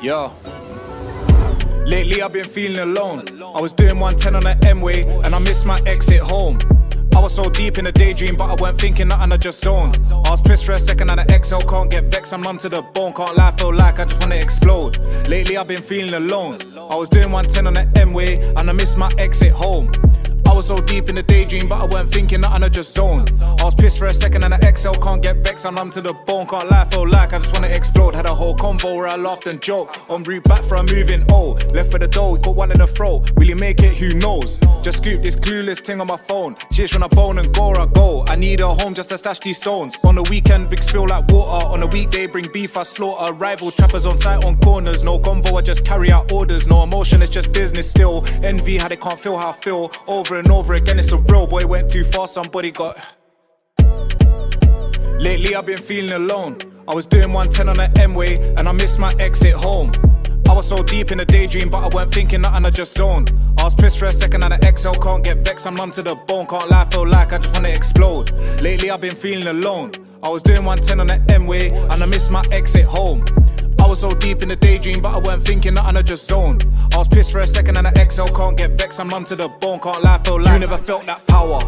Yo. Lately I've been feeling alone. I was doing 110 on the M-way and I missed my exit home. I was so deep in a daydream, but I weren't thinking nothing, I just zoned. I was pissed for a second and the XL can't get vexed. I'm numb to the bone, can't lie, feel like I just wanna explode. Lately I've been feeling alone. I was doing 110 on the M-way and I missed my exit home. I was so deep in the daydream, but I weren't thinking nothing, I just zoned. I was pissed for a second and the XL can't get vexed. I'm numb to the bone, can't lie, feel like I just wanna explode. Had a whole convo where I laughed and joked. En route back for a moving left for the door, got one in the throat. Will you make it? Who knows? Just scoop this clueless thing on my phone. She's from a bone and gore I go. I need a home just to stash these stones. On the weekend, big spill like water. On the weekday, bring beef, I slaughter. Rival trappers on site on corners. No convo, I just carry out orders. No emotion, it's just business still. Envy how they can't feel how I feel. Over and over again, it's a real boy went too far, somebody got. Lately I've been feeling alone. I was doing 110 on the M-way and I missed my exit home. I was so deep in a daydream, but I weren't thinking nothing, I just zoned. I was pissed for a second and the XL can't get vexed. I'm numb to the bone, can't lie, feel like I just wanna explode. Lately I've been feeling alone. I was doing 110 on the M-way and I missed my exit home. I was so deep in the daydream, but I weren't thinking nothing, I just zoned. I was pissed for a second and the XL can't get vexed. I'm numb to the bone, can't lie, feel like. You never felt that power,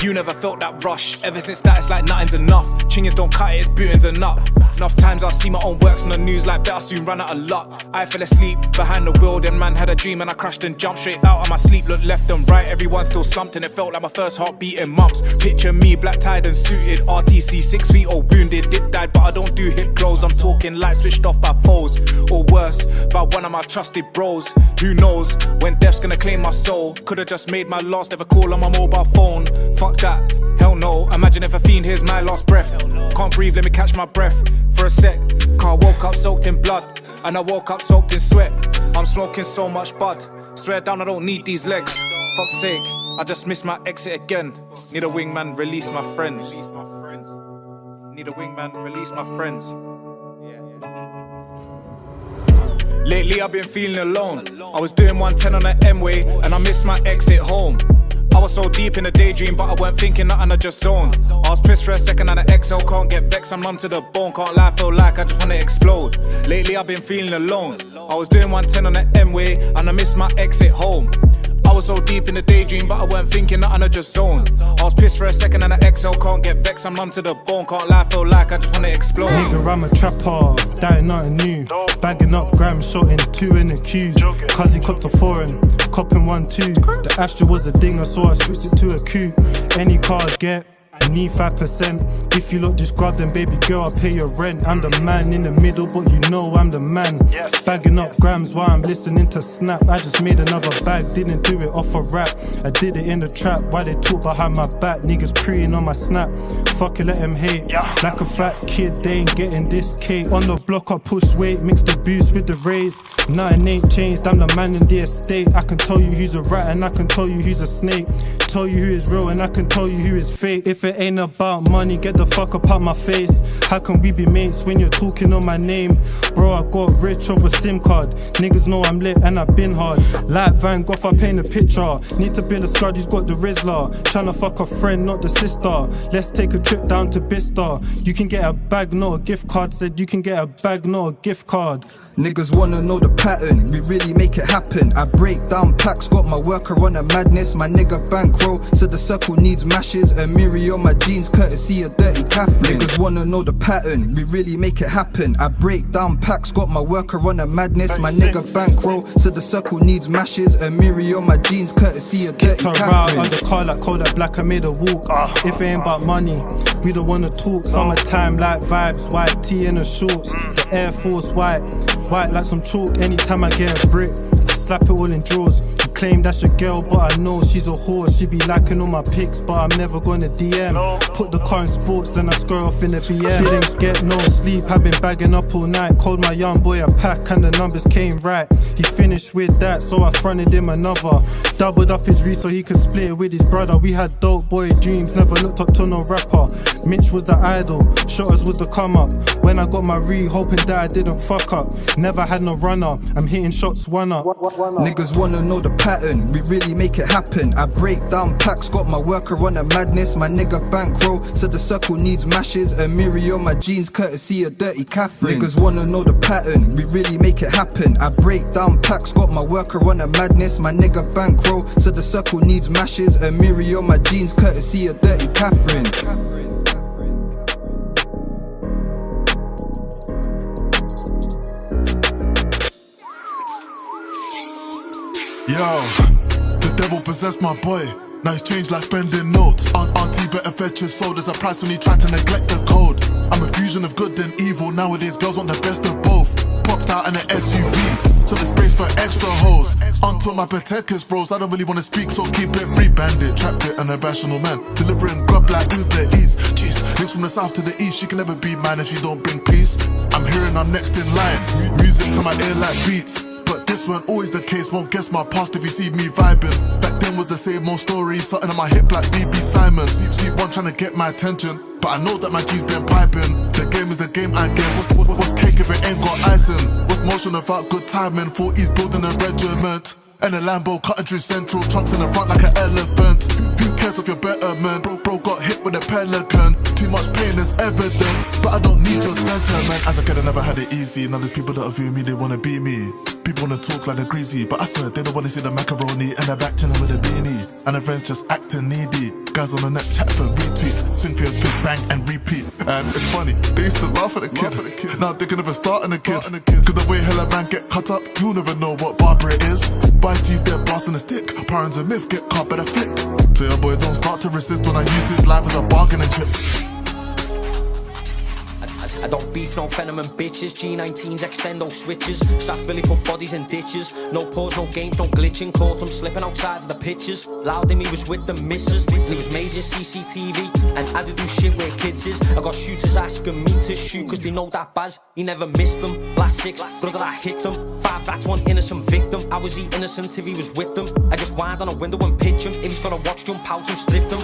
you never felt that rush. Ever since that it's like nothing's enough. Chingers don't cut it, it's bootings enough. Enough times I see my own works on the news like better soon run out of luck. I fell asleep behind the wheel, then man had a dream and I crashed and jumped straight out of my sleep. Looked left and right, everyone still slumped and it felt like my first heartbeat in months. Picture me black tied and suited, RTC 6 feet or wounded. Dip died but I don't do hip clothes. I'm talking light switched off by foes, or worse, by one of my trusted bros. Who knows when death's gonna claim my soul? Could've just made my last ever call on my mobile phone. Fuck that, hell no. Imagine if a fiend hears my last breath. Can't breathe, let me catch my breath for a sec. Car woke up soaked in blood and I woke up soaked in sweat. I'm smoking so much bud, swear down I don't need these legs. Fuck's sake, I just missed my exit again. Need a wingman, release my friends. Need a wingman, release my friends. Lately I've been feeling alone. I was doing 110 on the M-way and I missed my exit home. I was so deep in a daydream, but I weren't thinking nothing, I just zoned. I was pissed for a second and the XL can't get vexed. I'm numb to the bone, can't lie, feel like I just wanna explode. Lately I've been feeling alone. I was doing 110 on the M-way and I missed my exit home. I was so deep in the daydream, but I weren't thinking nothing, I just zoned. I was pissed for a second and the XL can't get vexed. I'm numb to the bone, can't lie, feel like I just wanna explode. Nigga, I'm a trapper, that ain't nothing new. Bagging up grams, shotting 2 in the queues. Cuz he copped a foreign, copping 1-2. The Astra was a dinger, so I switched it to a coupe. Any car I get, I need 5%. If you look this grub, then baby girl, I'll pay your rent. I'm the man in the middle, but you know I'm the man. Bagging up grams while I'm listening to Snap. I just made another bag, didn't do it off a rap. I did it in the trap, why they talk behind my back. Niggas preying on my snap, fuck it, let them hate. Like a fat kid, they ain't getting this cake. On the block I push weight, mix the boost with the rays. Nothing ain't changed, I'm the man in the estate. I can tell you who's a rat and I can tell you who's a snake. Tell you who is real and I can tell you who is fake. If it ain't about money, get the fuck up out my face. How can we be mates when you're talking on my name? Bro, I got rich off a SIM card. Niggas know I'm lit and I've been hard. Like Van Gogh, I paint a picture. Need to build a squad, who's got the Rizzler. Tryna fuck a friend, not the sister. Let's take a trip down to Bicester. You can get a bag, not a gift card. Said you can get a bag, not a gift card. Niggas wanna know the pattern, we really make it happen. I break down packs, got my worker on a madness. My nigga bankroll, said the circle needs mashes. A Miri on my jeans, courtesy of dirty Catherine. Niggas wanna know the pattern, we really make it happen. I break down packs, got my worker on a madness. My nigga bankroll, said the circle needs mashes. A Miri on my jeans, courtesy of dirty Catherine. On the car like Kodak Black, I made a walk. If it ain't about money, we don't wanna talk. Summertime like vibes, white tee and the shorts. The Air Force white like some chalk. Anytime I get a brick, slap it all in drawers. You claim that's your girl, but I know she's a whore. She be liking all my pics, but I'm never gonna DM. Put the car in sports, then I scroll off in the BM. Didn't get no sleep, I've been bagging up all night. Called my young boy a pack and the numbers came right. He finished with that, so I fronted him another. Doubled up his reach so he could split it with his brother. We had dope boy dreams, never looked up to no rapper. Mitch was the idol, Shotters was the come up. When I got my re, hoping that I didn't fuck up. Never had no runner, I'm hitting shots one up. Niggas wanna know the pattern, pattern, we really make it happen. I break down packs, got my worker on a madness. My nigga bankroll, said the circle needs mashes. A Miri on my jeans, courtesy of Dirty Catherine. Niggas wanna know the pattern, we really make it happen. I break down packs, got my worker on a madness. My nigga bankroll, said the circle needs mashes. A Miri on my jeans, courtesy of Dirty Catherine. Yo, the devil possessed my boy. Now he's changed like spending notes. Auntie better fetch his soul. There's a price when he tried to neglect the code. I'm a fusion of good and evil. Nowadays girls want the best of both. Popped out in an SUV, so there's space for extra hoes. Until my Patekis bros, I don't really wanna speak, so keep it rebanded. Trap it, an irrational man, delivering grub like Uber Eats. Jeez, links from the south to the east, she can never be mine if she don't bring peace. I'm hearing I'm next in line, music to my ear like beats. But this weren't always the case, won't guess my past if you see me vibing. Back then was the same old story, something on my hip like BB Simon. Sweet one trying to get my attention, but I know that my G's been piping. The game is the game, I guess. What's cake if it ain't got icing? What's motion without good timing? 40s building a regiment. And a Lambo cutting through central, trunks in the front like an elephant. Who cares if you're better, man? Bro got hit with a pelican. Too much pain is evident, but I don't need your sentiment. As a kid I never had it easy. Now there's people that view me, they wanna be me. People wanna talk like they're greasy, but I swear they don't wanna see the macaroni. And they're back chilling with a beanie, and their friends just acting needy. Guys on the net chat for retweets, swing for your fist, bang and repeat. And it's funny, they used to laugh at the kid. Now they can never start on a kid. Cause the way hella man get cut up, you'll never know what barber it is. By G's dead blasting a stick, parents a myth, get caught by the flick. So your boy don't start to resist when I use his life as a bargaining chip. I don't beef, no venom and bitches. G19s extend those switches. Strapped really put bodies in ditches. No pause, no games, no glitching. Caught him slipping outside of the pitches. Loud him, he was with the missus. And he was major CCTV. And I do shit where kids is. I got shooters asking me to shoot cause they know that Baz, he never missed them. Last 6, brother, I hit them. 5 rats, 1 innocent victim. I was the innocent if he was with them. I just wind on a window and pitch him. If he's gonna watch, jump out and strip them.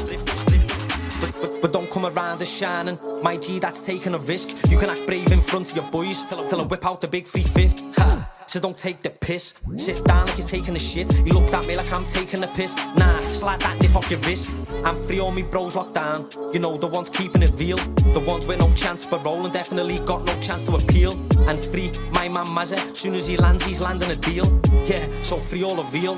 But don't come around as shining. My G, that's taking a risk. You can act brave in front of your boys till I whip out the big 3/5. Ha! So don't take the piss. Sit down like you're taking a shit. You looked at me like I'm taking a piss. Nah, slide that nip off your wrist. I'm free, all me bros locked down. You know, the ones keeping it real. The ones with no chance for rolling, definitely got no chance to appeal. And free my man Mazza, soon as he lands, he's landing a deal. Yeah, so free all of real.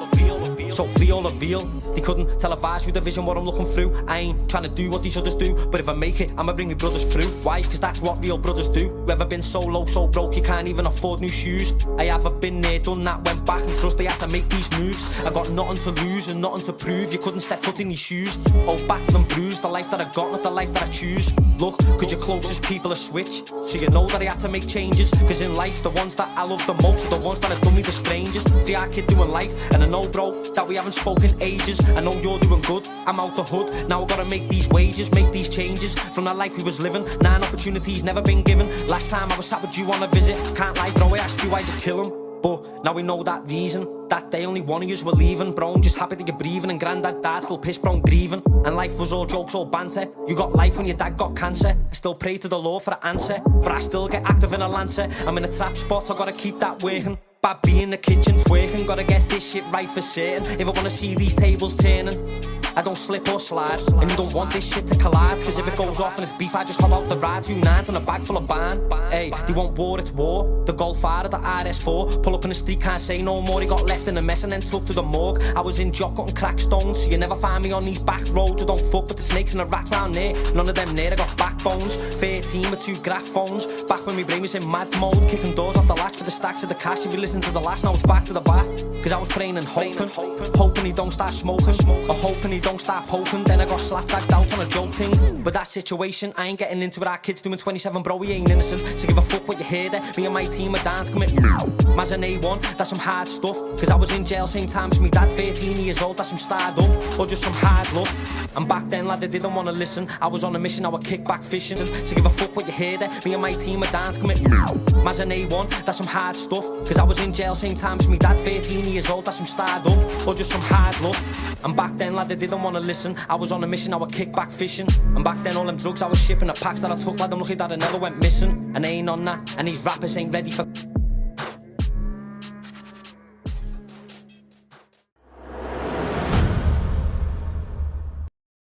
So free all of real. They couldn't televise through the vision what I'm looking through. I ain't trying to do what these others do, but if I make it, I'ma bring me brothers through. Why? Cause that's what real brothers do. You ever been so low, so broke, you can't even afford new shoes? I have been there, done that, went back and trust they had to make these moves. I got nothing to lose and nothing to prove. You couldn't step foot in these shoes. Oh, battered and bruised, the life that I got, not the life that I choose. Look, cause your closest people are switch, so you know that I had to make changes. Cause in life, the ones that I love the most are the ones that have done me the strangest. 3R kid doing life, and I know bro, that we haven't spoken ages. I know you're doing good, I'm out the hood. Now I gotta make these wages, make these changes. From that life we was living, 9 opportunities never been given. Last time I was sat with you on a visit, can't lie bro, I asked you why'd you kill him. But now we know that reason. That day only one of yous were leaving. Bro, I'm just happy that you're breathing. And granddad died, still pissed bro, I'm grieving. And life was all jokes, all banter. You got life when your dad got cancer. I still pray to the Lord for an answer, but I still get active in a Lancer. I'm in a trap spot, I gotta keep that working. Bad B in the kitchen twerking, gotta get this shit right for certain. If I wanna see these tables turning, I don't slip or slide, and you don't want this shit to collide. Cause if it goes off and it's beef, I just hop out the ride. 2 9s and a bag full of ban. Hey, they want war, it's war. The Golf R, the RS4. Pull up in the street, can't say no more. He got left in a mess and then took to the morgue. I was in jock cutting crack stones, so you never find me on these back roads. I don't fuck with the snakes and the rats round there. None of them near, I got backbones. 13 with 2 graph phones. Back when my brain was in mad mode, kicking doors off the latch for the stacks of the cash. If you listen to the last, now it's back to the bath. Cause I was praying and hoping he don't start smoking, or hoping he don't start poking. Then I got slap-bagged out on a joke thing. But that situation, I ain't getting into it. Our kids doing 27, bro, we ain't innocent. So give a fuck what you hear there. Me and my team are down to commit Maz an A1, that's some hard stuff. Cause I was in jail same time as me dad, 13 years old, that's some stardom. Or just some hard luck. And back then, lad, they didn't wanna listen. I was on a mission, I would kick back fishing. So give a fuck what you hear there. Me and my team are down to commit Maz an A1, that's some hard stuff. Cause I was in jail same time as me dad, 13 years old, that's some stardom. Or just some hard luck. And back then, lad, they didn't wanna listen. I was on a mission, I would kick back fishing. And back then, all them drugs I was shipping, the packs that I took, lad, I'm lucky that I never went missing. And I ain't on that, and these rappers ain't ready for